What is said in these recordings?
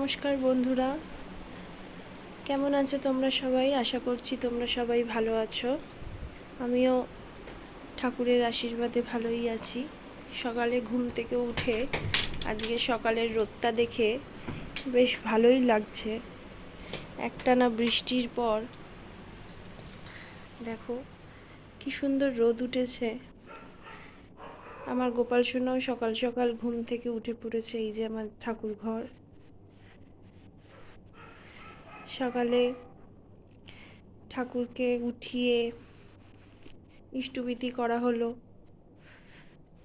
নমস্কার বন্ধুরা, কেমন আছো তোমরা সবাই? আশা করছি তোমরা সবাই ভালো আছো। আমিও ঠাকুরের আশীর্বাদে ভালোই আছি। সকালে ঘুম থেকে উঠে আজকে সকালের রোদটা দেখে বেশ ভালোই লাগছে। একটানা বৃষ্টির পর দেখো কি সুন্দর রোদ উঠেছে। আমার গোপাল সোনাও সকাল সকাল ঘুম থেকে উঠে পড়েছে। এই যে আমার ঠাকুর ঘর। সকালে ঠাকুরকে উঠিয়ে ইষ্টবিধি করা হলো।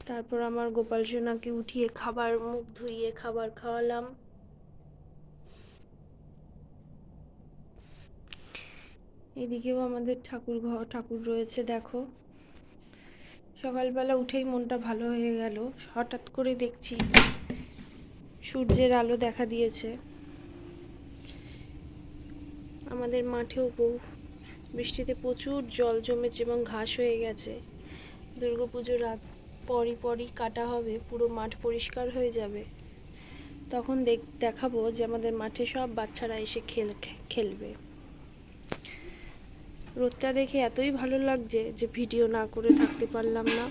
তারপর আমার গোপাল সোনাকে উঠিয়ে মুখ ধুইয়ে খাবার খাওয়ালাম। এদিকেও আমাদের ঠাকুর রয়েছে দেখো। সকালবেলা উঠেই মনটা ভালো হয়ে গেল। হঠাৎ করে দেখছি সূর্যের আলো দেখা দিয়েছে। আমাদের মাঠেও বৃষ্টিতে প্রচুর জল জমেছে এবং ঘাস হয়ে গেছে। দুর্গাপুজোর পরই কাটা হবে, পুরো মাঠ পরিষ্কার হয়ে যাবে। তখন দেখাবো যে আমাদের মাঠে সব বাচ্চারা এসে খেলবে। রোদটা দেখে এতই ভালো লাগছে যে ভিডিও না করে থাকতে পারলাম না।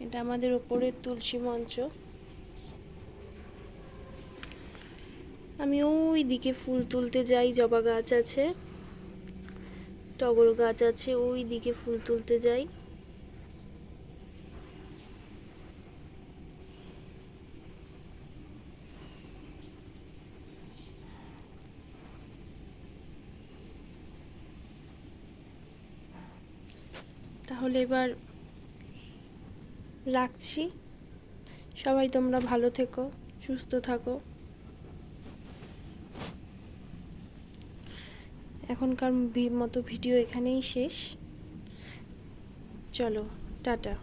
এটা আমাদের ওপরের তুলসী মঞ্চ। আমি ওই দিকে ফুল তুলতে যাই। জবা গাছ আছে, টগর গাছ আছে, ওই দিকে ফুল তুলতে যাই। তাহলে এবার রাখছি। সবাই তোমরা ভালো থেকো, সুস্থ থাকো। এখনকার মতো ভিডিও এখানেই শেষ। চলো, টাটা।